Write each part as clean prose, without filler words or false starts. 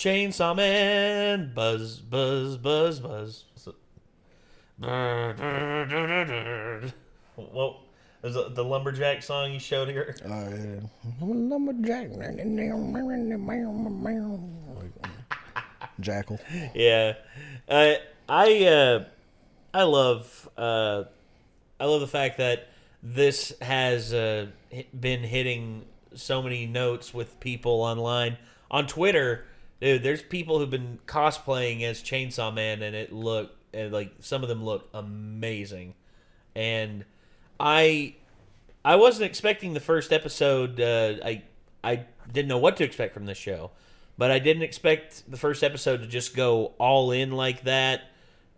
Chainsaw Man, buzz, buzz, buzz, buzz. Well, is it the lumberjack song you showed here? Yeah. Lumberjack. Jackal. Yeah, uh, I I love the fact that this has been hitting so many notes with people online on Twitter. Dude, there's people who've been cosplaying as Chainsaw Man, and like some of them look amazing. And I I wasn't expecting the first episode. I didn't know what to expect from this show, but I didn't expect the first episode to just go all in like that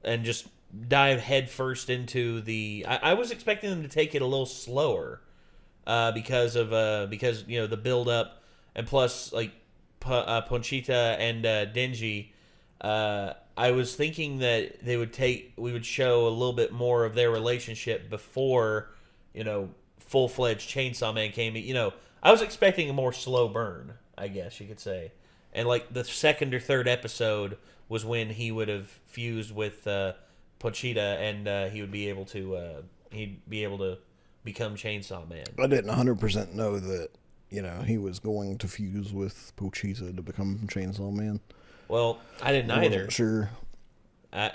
and just dive headfirst into the. I was expecting them to take it a little slower, because the build up, and plus like Ponchita and Denji. I was thinking that we would show a little bit more of their relationship before, full fledged Chainsaw Man came. I was expecting a more slow burn, I guess you could say, and like the second or third episode was when he would have fused with Pochita, and he would be able to become Chainsaw Man. I didn't 100% know that, he was going to fuse with Pochita to become Chainsaw Man. Well, I didn't either. Wasn't sure. I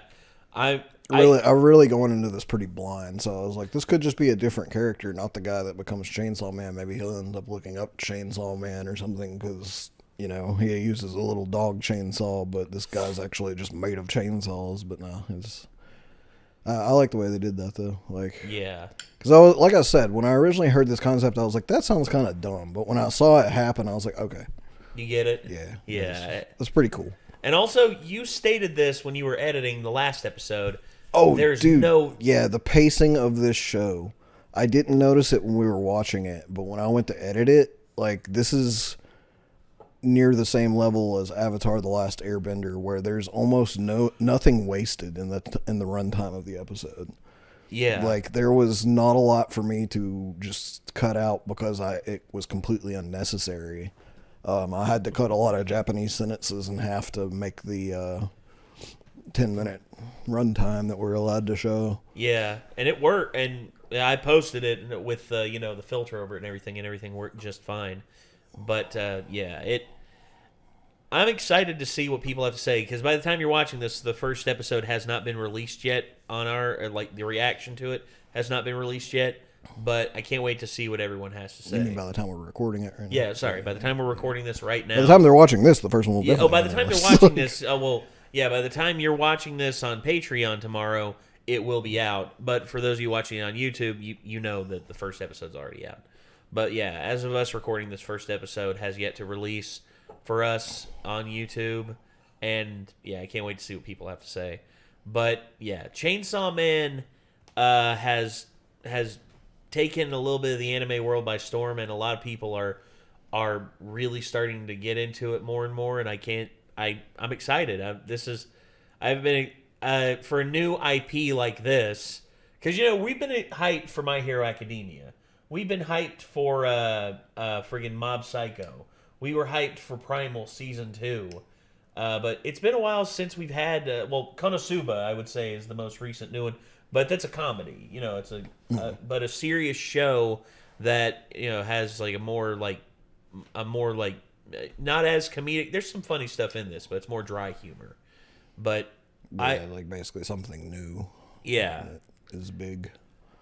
really going into this pretty blind, so I was like, this could just be a different character, not the guy that becomes Chainsaw Man. Maybe he'll end up looking up Chainsaw Man or something, because, he uses a little dog chainsaw, but this guy's actually just made of chainsaws. But no, I like the way they did that, though. Yeah. Because like I said, when I originally heard this concept, I was like, that sounds kind of dumb. But when I saw it happen, I was like, okay. You get it? Yeah. Yeah. That's pretty cool. And also, you stated this when you were editing the last episode. Oh, there's dude. no... Yeah, the pacing of this show. I didn't notice it when we were watching it, but when I went to edit it, this is near the same level as Avatar: The Last Airbender, where there's almost nothing wasted in the runtime of the episode. Yeah. There was not a lot for me to just cut out because it was completely unnecessary. I had to cut a lot of Japanese sentences in half to make the 10-minute runtime that we're allowed to show. Yeah, and it worked, and I posted it with the filter over it, and everything worked just fine. But I'm excited to see what people have to say, because by the time you're watching this, the first episode has not been released yet on the reaction to it has not been released yet. But I can't wait to see what everyone has to say. You mean by the time we're recording it? Right now? Yeah, sorry. By the time we're recording this right now. By the time they're watching this, the first one will definitely. Oh, by the time they're watching this, by the time you're watching this on Patreon tomorrow, it will be out. But for those of you watching it on YouTube, you know that the first episode's already out. But yeah, as of us recording, this first episode has yet to release for us on YouTube. And yeah, I can't wait to see what people have to say. But yeah, Chainsaw Man has taken a little bit of the anime world by storm, and a lot of people are really starting to get into it more and more. And I'm excited. I've been for a new IP like this, because we've been hyped for My Hero Academia. We've been hyped for friggin' Mob Psycho. We were hyped for Primal Season 2. But it's been a while since we've had Konosuba, I would say, is the most recent new one. But that's a comedy, it's but a serious show that, has like a more like not as comedic. There's some funny stuff in this, but it's more dry humor. But basically something new. Yeah. That is big.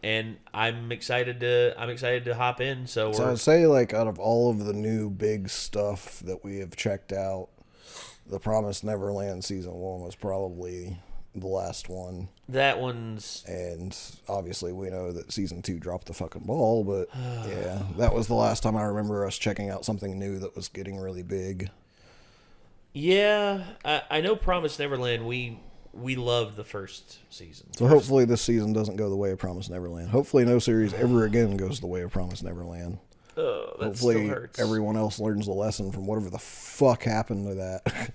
And I'm excited to hop in. So I'd say out of all of the new big stuff that we have checked out, The Promised Neverland Season 1 was probably the last one. That one's... And obviously we know that Season 2 dropped the fucking ball, but yeah, that was the last time I remember us checking out something new that was getting really big. Yeah, I know Promised Neverland, we loved the first season. So hopefully this season doesn't go the way of Promised Neverland. Hopefully no series ever again goes the way of Promised Neverland. Oh, that hopefully still hurts. Everyone else learns the lesson from whatever the fuck happened to that.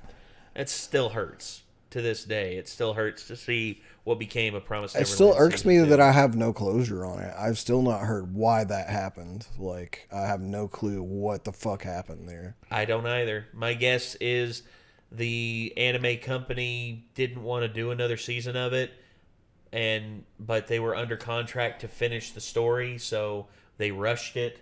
It still hurts to this day. It still hurts to see what became of Promised Neverland. It still irks me that I have no closure on it. I've still not heard why that happened. I have no clue what the fuck happened there. I don't either. My guess is the anime company didn't want to do another season of it, but they were under contract to finish the story, so they rushed it.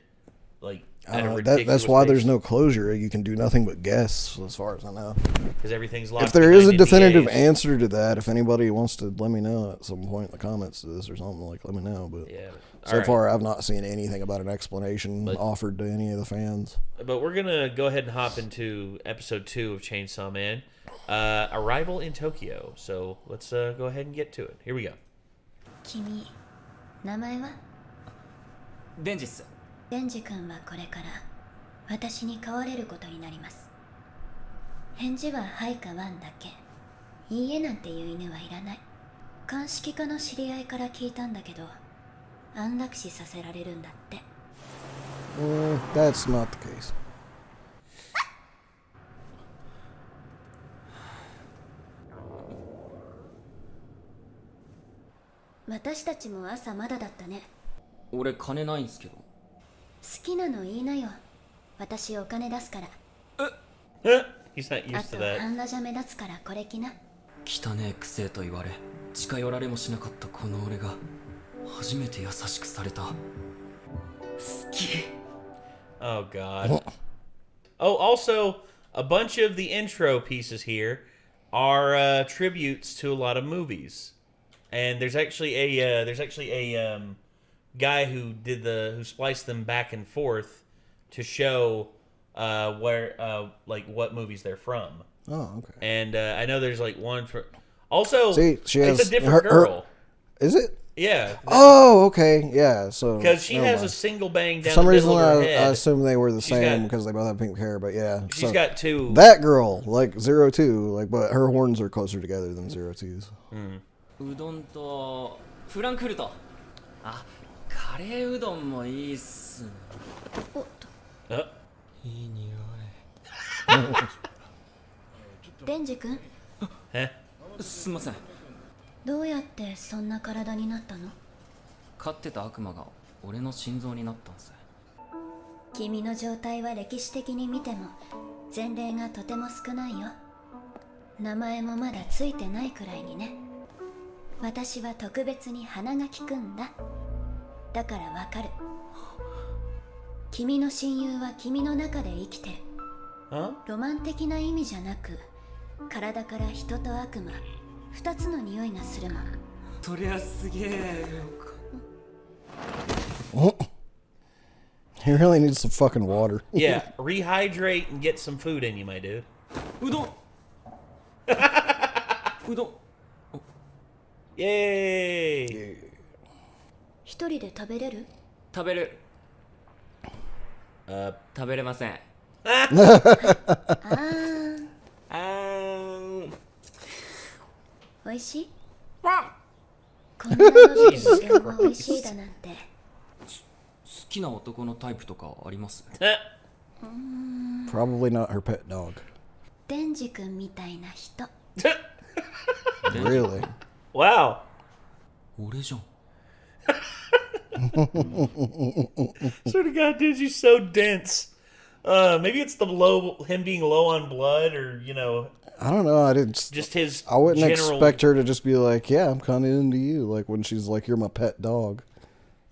Like at a ridiculous that's why there's pace. no closure. You can do nothing but guess, as far as I know. Because everything's locked. If there is a behind definitive NDAs. answer to that, if anybody wants to let me know at some point in the comments to this or something, like let me know. But Yeah. so Alright. far, I've not seen anything about an explanation offered to any of the fans. But we're gonna go ahead and hop into episode 2 of Chainsaw Man, Arrival in Tokyo. So let's go ahead and get to it. Here we go. 君名前はデンジっす。デンジ君はこれから私に飼われることになります。返事ははいかワンだけ。いいえなんていう犬はいらない。鑑識課の知り合いから聞いたんだけど、安楽死させられるんだって。That's not the case. 私たちも朝まだだったね。俺金ないんすけど。好きなの言いなよ。私お金出すから。 He's not あ used と to that. 半裸じゃ目立つからこれ着な。汚ねえくせえと言われ近寄られもしなかったこの俺が初めて優しくされた。好き。 Oh God. Oh, also a bunch of the intro pieces here are tributes to a lot of movies, and there's actually a guy who spliced them back and forth to show where like what movies they're from. Oh, okay. And I know there's like one for. Also, See, she it's has a different her- girl. Is it? Yeah, Oh, okay. Yeah. So because she never has a mind. single bang down For some the reason, middle of her I head. assume they were the She's same got- because they both have pink hair. But yeah, She's so got two. that girl, like 02, like, but her horns are closer together than 02's. うどんとフランクフルト。あ、カレーうどんもいいっす。おっと、 Oh, いい匂い。デンジ君、 eh? すんません。どうやってそんな体になったの？飼ってた悪魔が俺の心臓になったんす。君の状態は歴史的に見ても前例がとても少ないよ。名前もまだついてないくらいにね。私は特別に鼻が利くんだ。だからわかる。君の親友は君の中で生きてる。 Huh? ロマン的な意味じゃなく、体から人と悪魔、二つの匂いがするもん。そりゃすげえ。 He really needs some fucking water. Yeah, rehydrate and get some food in you, my dude. うどん。うどん。 Yay! 一人で食べれる？食べる。食べれません。あー、あーん。おいしい？こんなので両方おいしいだなんて。好きな男のタイプとかあります？ Probably not her pet dog. デンジ君みたいな人。 Really? Wow. 俺じゃん。 Swear to God, dude, she's so dense. Maybe it's him being low on blood, or I don't know. I didn't. just his. I wouldn't general... expect her to just be like, yeah, I'm kind of into you. Like when she's like, you're my pet dog.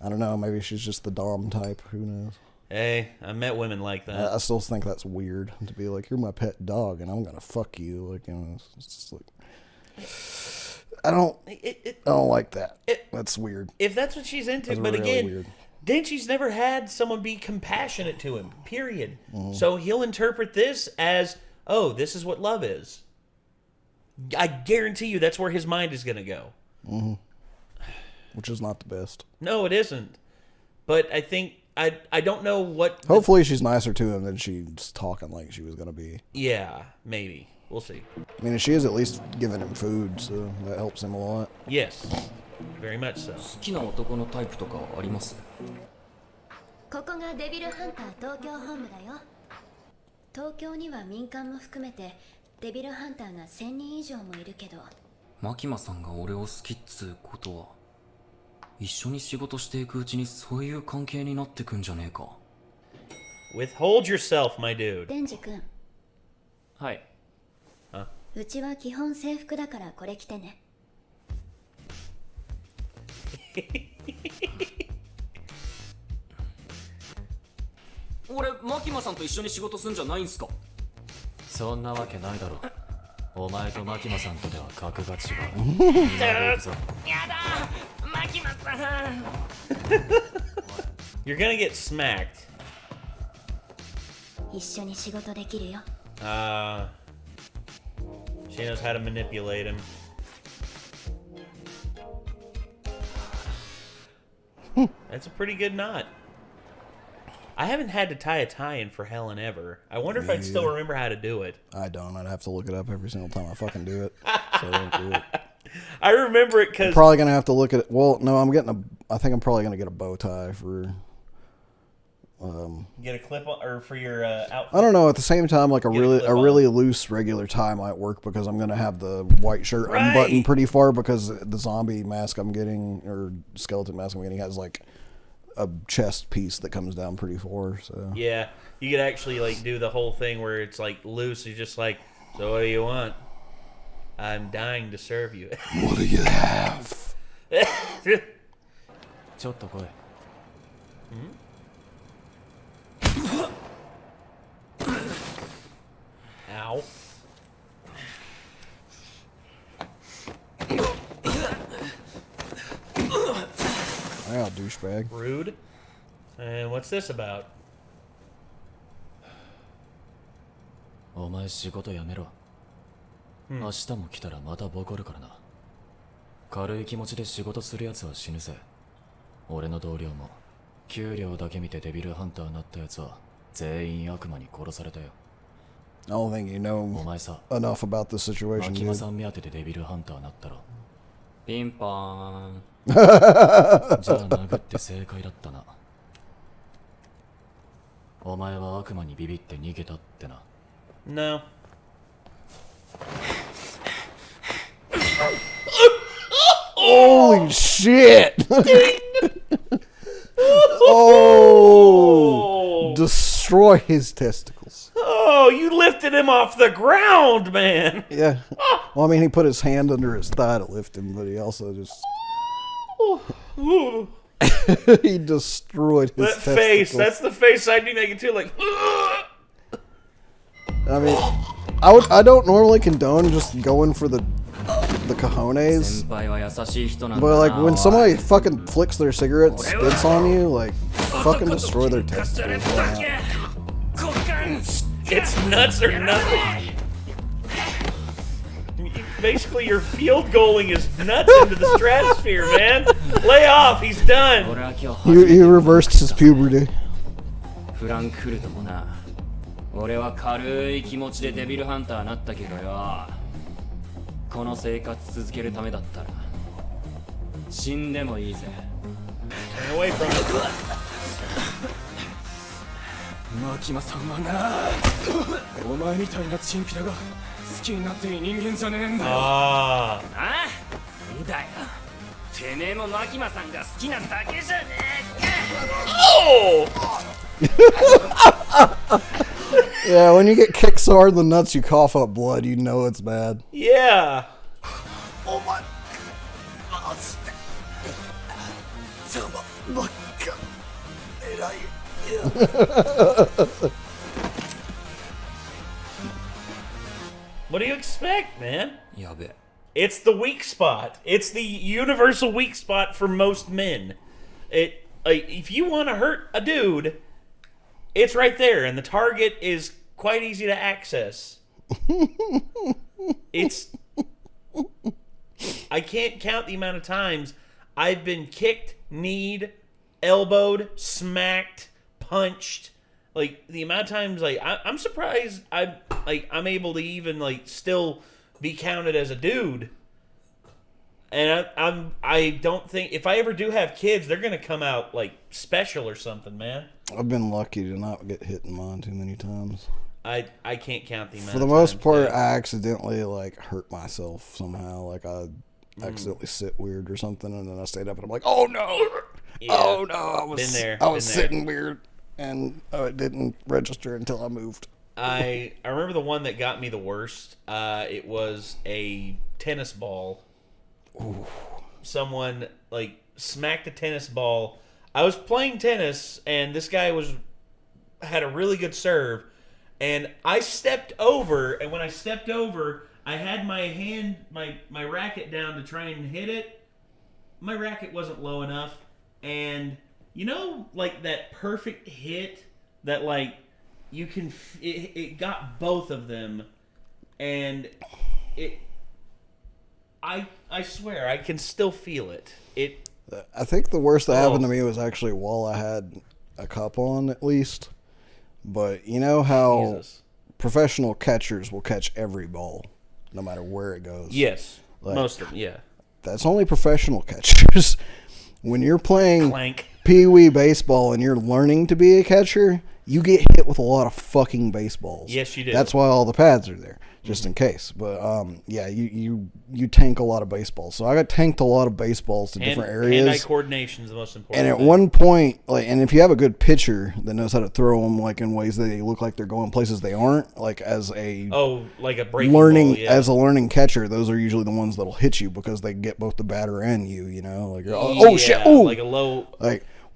I don't know. Maybe she's just the dom type. Who knows? Hey, I met women like that. I still think that's weird to be like, you're my pet dog and I'm gonna fuck you. Like, it's just like, I don't like that. That's weird. If that's what she's into, That's but really again, weird. Denchi's never had someone be compassionate to him. Period. So he'll interpret this as, oh, this is what love is. I guarantee you, that's where his mind is gonna go. Which is not the best. No, it isn't. But I think I don't know what. Hopefully she's nicer to him than she's talking like she was gonna be. Yeah, maybe we'll see. I mean, she is at least giving him food, so that helps him a lot. Yes, very much so. 好きな男のタイプとかあります？ここがデビルハンター東京本部だよ。東京には民間も含めてデビルハンターが1000人以上もいるけど、マキマさんが俺を好きっつうことは一緒に仕事していくうちにそういう関係になってくんじゃねえか。 Withhold yourself, my dude. デンジ君、はい。うちは基本制服だからこれ着てね。俺マキマさんと一緒に仕事すんじゃないんすか？そんなわけないだろ。お前とマキマさんとでは格が違う。やだマキマさん。 You're gonna get smacked. 一緒に仕事できるよ。She knows how to manipulate him. That's a pretty good knot. I haven't had to tie a tie-in for hell and ever. I wonder if I'd still remember how to do it. I don't. I'd have to look it up every single time I fucking do it. So I don't do it. I remember it because... Probably gonna have to look at it. Well, no, I think I'm probably gonna get a bow tie for... Get a clip on, or for your outfit? I don't know. At the same time, like a Get a really clip-on. really loose regular tie might work because I'm gonna have the white shirt Right. unbuttoned pretty far because the zombie mask I'm getting or skeleton mask I'm getting has like a chest piece that comes down pretty far. So Yeah, you could actually like do the whole thing where it's like loose. You're just like, so what do you want? I'm dying to serve you. what do you have? ちょっと来い。Ow. Yeah, douchebag. Rude. And what's this about? お前仕事やめろ。明日も来たらまたボコるからな。軽い気持ちで仕事するやつは死ぬぜ。俺の同僚も給料だけ見てデビルハンターになったやつは全員悪魔に殺されたよ。I don't think you know お前さ、 enough about the マ situation. キマ Dude. さん目当てでデビルハンターになったろ。ピンポーン。じゃあ殴って正解だったな。お前は悪魔にビビって逃げたってな。No. Holy shit! Oh, destroy his testicles. Oh, you lifted him off the ground, man. Yeah. Well, I mean, he put his hand under his thigh to lift him, but he also just he destroyed his That testicles. face, that's the face I'd be making too, like, I mean, I don't normally condone just going for the cojones, 先輩は優しい人なんだ but な。 like when somebody fucking flicks their cigarette and spits on you, like fucking destroy their testicles. Why not? it's nuts or nothing. Basically, your field goaling is nuts into the stratosphere, man. Lay off, he's done. 俺は今日 He reversed his puberty. フランクフルトもな。俺は軽い気持ちでデビルハンターになったけどよ。この生活続けるためだったら死んでもいいぜ。 Turn away from it. マキマさんはな、お前みたいなチンピラが好きになっていい人間じゃねえんだよ。 Ah. ああ、いいだよ。てめえもマキマさんが好きなだけじゃねえか。 Oh! Yeah, when you get kicked so hard in the nuts, you cough up blood. You know it's bad. Yeah. Oh my! What do you expect, man? やべえ。 It's the weak spot. It's the universal weak spot for most men. If you want to hurt a dude, it's right there, and the target is quite easy to access. I can't count the amount of times I've been kicked, kneed, elbowed, smacked, punched. Like the amount of times, like I'm surprised I'm able to even like still be counted as a dude. And I don't think if I ever do have kids, they're gonna come out like special or something, man. I've been lucky to not get hit in mine too many times. I can't count the amount. For the of most times, part, yeah. I accidentally like hurt myself somehow. Like I accidentally sit weird or something, and then I stayed up and I'm like, oh no, Yeah. oh no, I was Been there, I was been there. sitting weird, and it didn't register until I moved. I remember the one that got me the worst. It was a tennis ball. Ooh. Someone like smacked a tennis ball. I was playing tennis, and this guy had a really good serve, and I stepped over. And when I stepped over, I had my racket down to try and hit it. My racket wasn't low enough, and like that perfect hit that like you can. It got both of them, and I swear I can still feel it. I think the worst that happened to me was actually while I had a cup on, at least. But you know how professional catchers will catch every ball, no matter where it goes. Yes, most of them. Yeah, that's only professional catchers. When you're playing pee-wee baseball and you're learning to be a catcher, you get hit with a lot of fucking baseballs. Yes, you do. That's why all the pads are there, just in case. But yeah, you tank a lot of baseballs. So I got tanked a lot of baseballs to different areas. Hand-eye coordination is the most important. And at one point, and if you have a good pitcher that knows how to throw them like in ways that they look like they're going places they aren't, like as a like a breaking ball, yeah. As a learning catcher, those are usually the ones that'll hit you because they get both the batter and you. Like shit, oh, like a low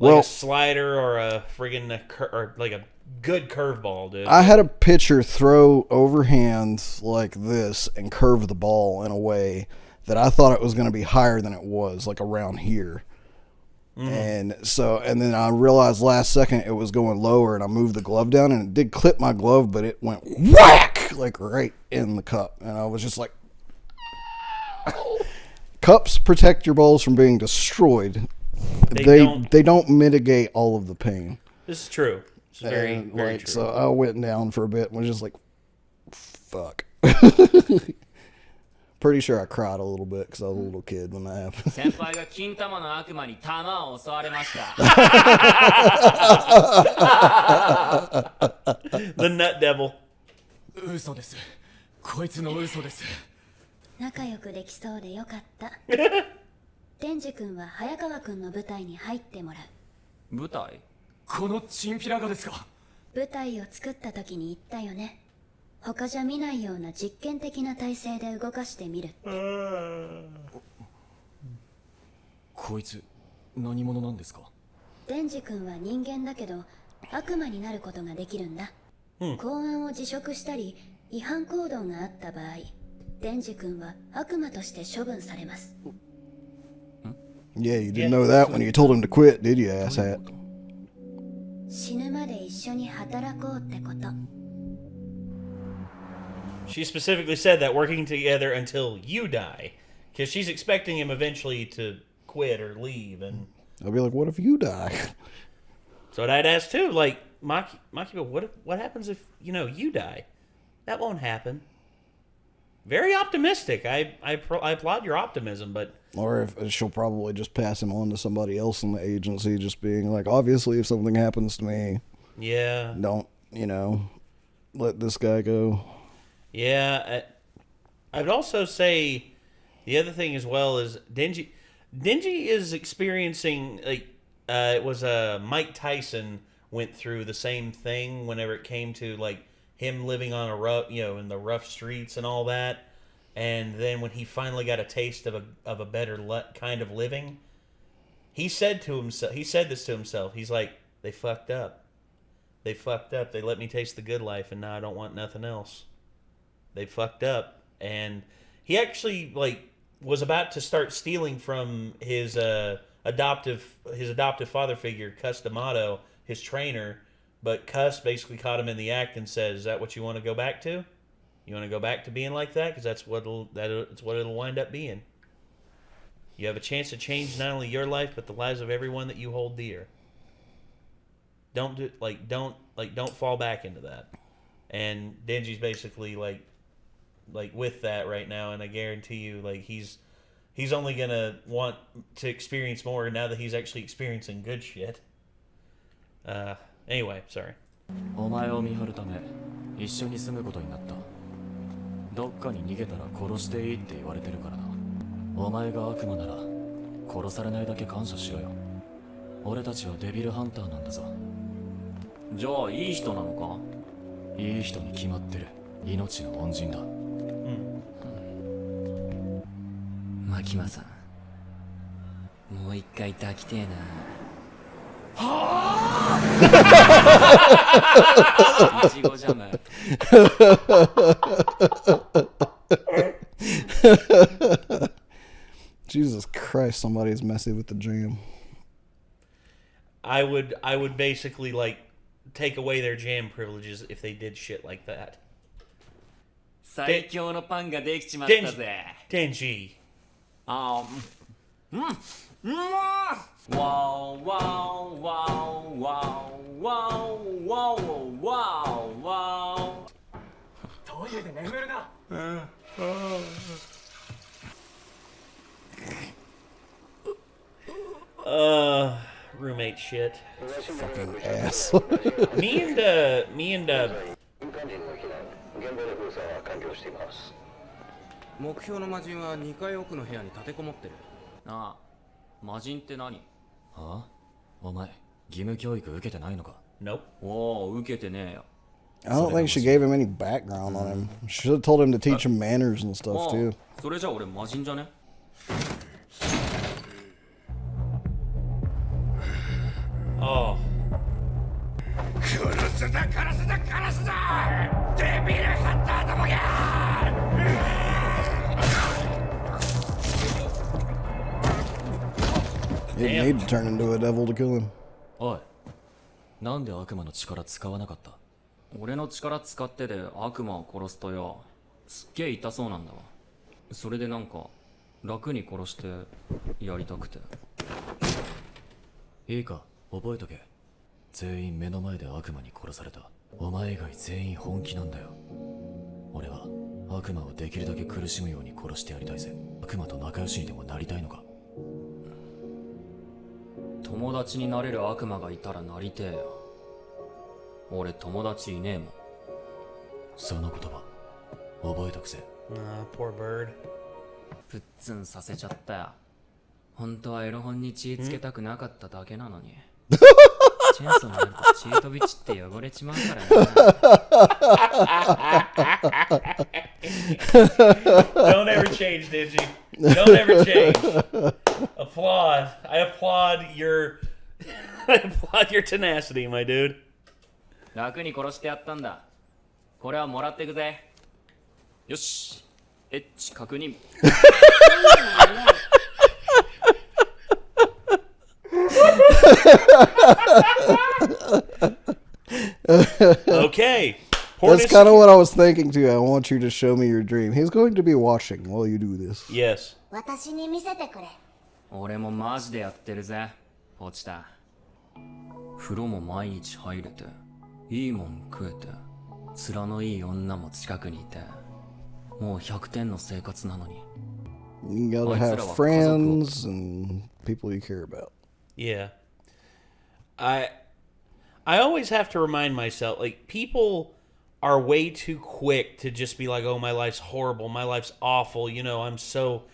a slider or a friggin' or like a good curveball, dude. I had a pitcher throw overhand like this and curve the ball in a way that I thought it was going to be higher than it was, like around here. And then I realized last second it was going lower, and I moved the glove down, and it did clip my glove, but it went whack, like right in the cup. And I was just like, cups protect your balls from being destroyed. They don't mitigate all of the pain. This is true. It's very, very true. So I went down for a bit and was just like, fuck. Pretty sure I cried a little bit because I was a little kid when that happened. The nut devil. 嘘です。こいつの嘘です。仲良くできそうでよかった。デンジ君は早川君の舞台に入ってもらう。舞台？このチンピラがですか？舞台を作った時に言ったよね。他じゃ見ないような実験的な体制で動かしてみるって。こいつ何者なんですか？デンジ君は人間だけど悪魔になることができるんだ。公安を辞職したり違反行動があった場合、デンジ君は悪魔として処分されます。Yeah, you didn't know that when you told him to quit, did you, asshat? 死ぬまで一緒に働こうってこと。She specifically said that, working together until you die, because she's expecting him eventually to quit or leave. And I'll be like, what if you die? So I'd ask too, like, Maki, what happens if you die? That won't happen. Very optimistic. I applaud your optimism, but or if she'll probably just pass him on to somebody else in the agency, just being like, obviously, if something happens to me, don't let this guy go. Yeah, I'd also say the other thing as well is Denji is experiencing it was Mike Tyson went through the same thing whenever it came to like him living on a rough in the rough streets and all that, and then when he finally got a taste of a better kind of living, he said this to himself. He's like, they fucked up. They let me taste the good life, and now I don't want nothing else. They fucked up, and he actually was about to start stealing from his adoptive father figure, Cus D'Amato, his trainer, but Cus basically caught him in the act and said, "Is that what you want to go back to? You want to go back to being like that? Because that's what it'll wind up being. You have a chance to change not only your life but the lives of everyone that you hold dear. Don't fall back into that." And Denji's basically like with that right now, and I guarantee you, he's only gonna want to experience more now that he's actually experiencing good shit. Anyway, sorry. お前を見張るため一緒に住むことになった。どっかに逃げたら殺していいって言われてるからな。お前が悪魔なら殺されないだけ感謝しろよ。俺たちはデビルハンターなんだぞ。じゃあいい人なのか？いい人に決まってる。命の恩人だ。牧間さん、もう一回抱きてえな。いちごジャム。Jesus Christ, somebody's messy with the jam. I would basically like take away their jam privileges if they did shit like that. 最強のパンができちまったぜ。 Denji. あー、わーわーわーわーわーわーわー。トイレで眠るな。Roommate shit. Fucking ass. me and 目標の魔人は2階奥の部屋に立てこもってる。ああ、魔人って何？はあ？お前、義務教育受けてないのか？ Nope. おお、受けてねえよ。I don't think she gave him any background on him. She should have told him to teach him manners and stuff, あ too. あ、それじゃ俺魔人じゃね？ Oh. 殺すだ殺すだ殺すだデビルハンターどもが He didn't need to turn into a devil to kill him. おい、なんで悪魔の力使わなかった？俺の力使ってで悪魔を殺すとよ、すっげえ痛そうなんだわ。それでなんか楽に殺してやりたくて。いいか、覚えとけ。全員目の前で悪魔に殺された。お前以外全員本気なんだよ。俺は悪魔をできるだけ苦しむように殺してやりたいぜ。悪魔と仲良しにでもなりたいのか？友達になれる悪魔がいたらなりてえよ。俺友達いねえもん。その言葉覚えとくぜ。Poor bird. プッツンさせちゃったよ。本当はエロ本に血つけたくなかっただけなのに。チェーンソーになると血飛び散って汚れちまうからな。Don't ever change, Denji. Don't ever change. Applaud. I applaud your tenacity, my dude. 楽に殺してやったんだ。これはもらってくぜ。よし。エッチ確認。Okay. That's kind of what I was thinking, too. I want you to show me your dream. He's going to be watching while you do this. Yes. 私に見せてくれ。俺もマジでやってるぜ。ポチタ。風呂も毎日入れて、いいもん食えて、面のいい女も近くにいて、もう100点の生活なのに。You gotta have friends and people you care about. Yeah. I always have to remind myself, like, people are way too quick to just be like, oh, my life's horrible, my life's awful, I'm so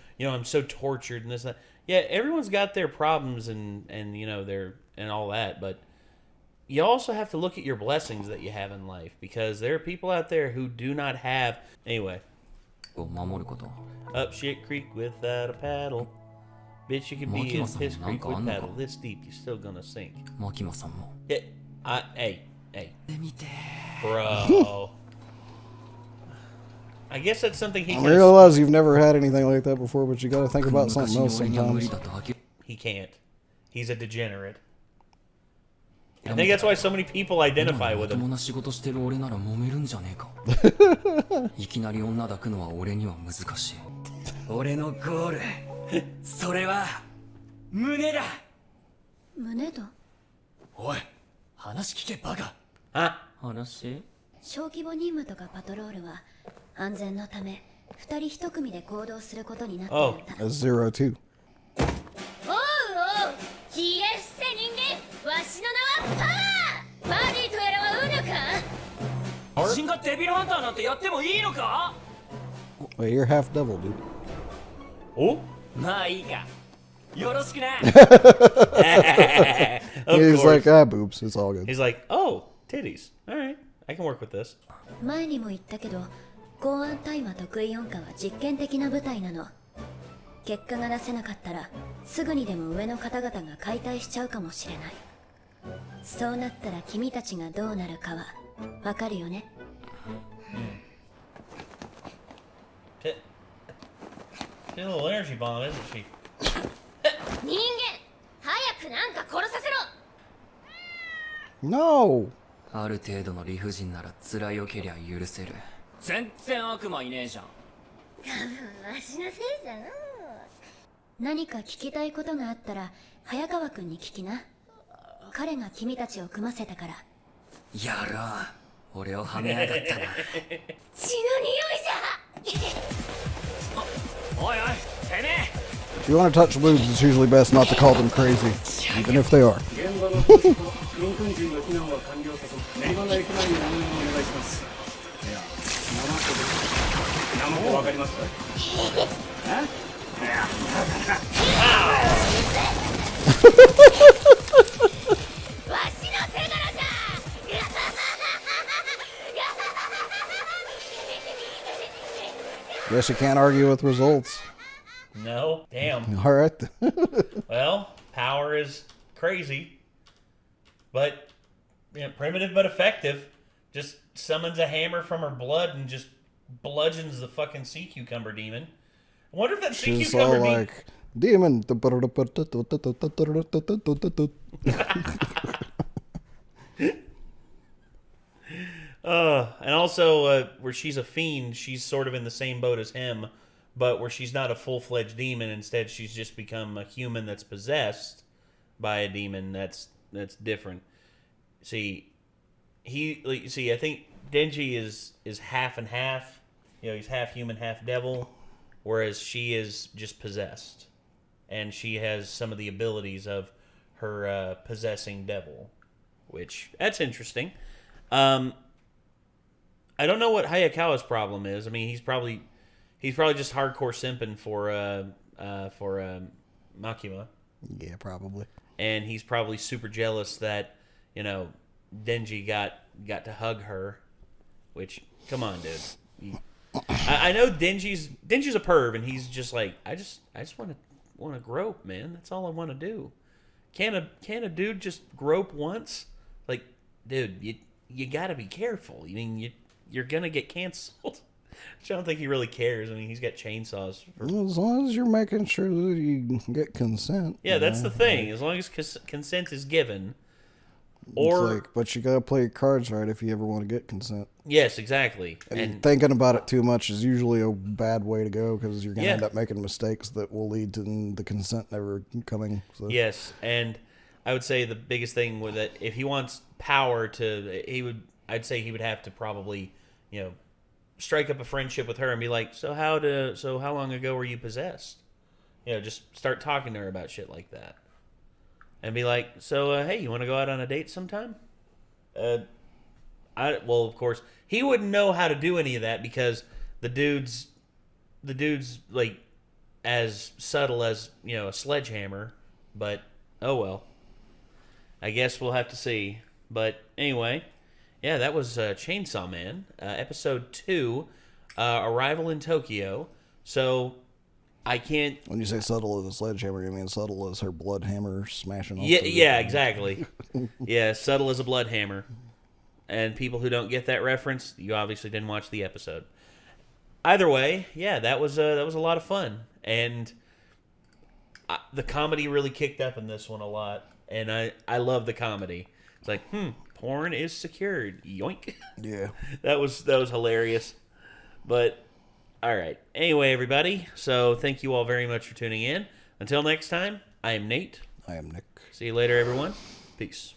tortured and this and that. Yeah, everyone's got their problems and their and all that, but you also have to look at your blessings that you have in life, because there are people out there who do not have. Anyway. 守ること。 Up shit creek without a paddle. Bitch, you can be in piss creek with paddle. This deep, you're still gonna sink. マキマさんも。Hey. Bro. I guess that's something he I can. realize you've never had anything like that before, but you gotta think about something else sometimes. He can't. He's a degenerate. I think that's why so many people identify with まとも him. な仕事してる俺なら揉めるんじゃねえか。いきなり女抱くのは俺には難しい。俺のゴール、それは胸だ。胸だ。おい、話聞けバカ。話？小規模任務とかパトロールは安全のため二人一組で行動することになっているんだ。 That's 02. おうおう、ひれ伏せ人間、わしの名はパー。バディとやらはうぬか。マシンがデビルハンターなんてやってもいいのか？ Wait, you're half devil, dude. Oh? まあいいか。よろしくな。Of He's course. like, ah, boobs. It's all good. He's like, oh, titties. All right. I can work with this. 前にも言ったけど、公安大麻得意音感は実験的な舞台なの。結果が出せなかったら、すぐにでも上の方々が解体しちゃうかもしれない。そうなったら君たちがどうなるかはわかるよね。She's a little energy bomb, isn't she? 人間、早くなんか殺させろ。 No! ある程度の理不尽なら辛いよけりゃ許せる。全然悪魔いねえじゃん。わしのせいじゃの。何か聞きたいことがあったら早川くんに聞きな。彼が君たちを組ませたから。やろう。俺をはめやがったな。血の匂いじゃ。おいおい、てめえ。 If you want to touch boobs, it's usually best not to call them crazy, even if they are. 現場の工事と民間人の避難は完了させ、練馬の駅前に何をお願いします。いや、生子わかりますか？わしの手柄じゃ。 Guess you can't argue with results. No? Damn. All right. Well, power is crazy, but primitive but effective. Just summons a hammer from her blood and just bludgeons the fucking sea cucumber demon. I wonder if that sea She's all cucumber demon... like, demon. And also, where she's a fiend, she's sort of in the same boat as him, but where she's not a full-fledged demon, instead she's just become a human that's possessed by a demon. That's different. See, I think Denji is half and half. You know, he's half human, half devil, whereas she is just possessed, and she has some of the abilities of her possessing devil, which that's interesting. I don't know what Hayakawa's problem is. I mean, he's probably just hardcore simping for Makima, Yeah, probably. and he's probably super jealous that Denji got to hug her. Which, come on, dude. I know Denji's a perv, and he's just like, I just want to grope, man. That's all I want to do. Can a dude just grope once? Like, dude, you got to be careful. I mean, you're gonna get canceled. I don't think he really cares. I mean, he's got chainsaws. Well, as long as you're making sure that you get consent. Yeah, that's the thing. As long as consent is given, or but you gotta play your cards right if you ever want to get consent. yes, exactly. And thinking about it too much is usually a bad way to go because you're gonna end up making mistakes that will lead to the consent never coming. So. Yes, and I would say the biggest thing with it, if he wants power I'd say he would have to probably, strike up a friendship with her and be like, so how long ago were you possessed? Just start talking to her about shit like that. And be like, so, hey, you want to go out on a date sometime? Well, of course, he wouldn't know how to do any of that because the dude's like as subtle as, a sledgehammer, but oh well. I guess we'll have to see. But anyway, yeah, that was Chainsaw Man, episode 2, Arrival in Tokyo. So I can't. When you say subtle as a sledgehammer, you mean subtle as her blood hammer smashing off. Yeah, exactly. Yeah, subtle as a blood hammer. And people who don't get that reference, you obviously didn't watch the episode. Either way, yeah, that was a lot of fun, and the comedy really kicked up in this one a lot, and I love the comedy. It's like, porn is secured. Yoink. Yeah. That was hilarious. But all right. Anyway, everybody, so thank you all very much for tuning in. Until next time, I am Nate. I am Nick. See you later, everyone. Peace.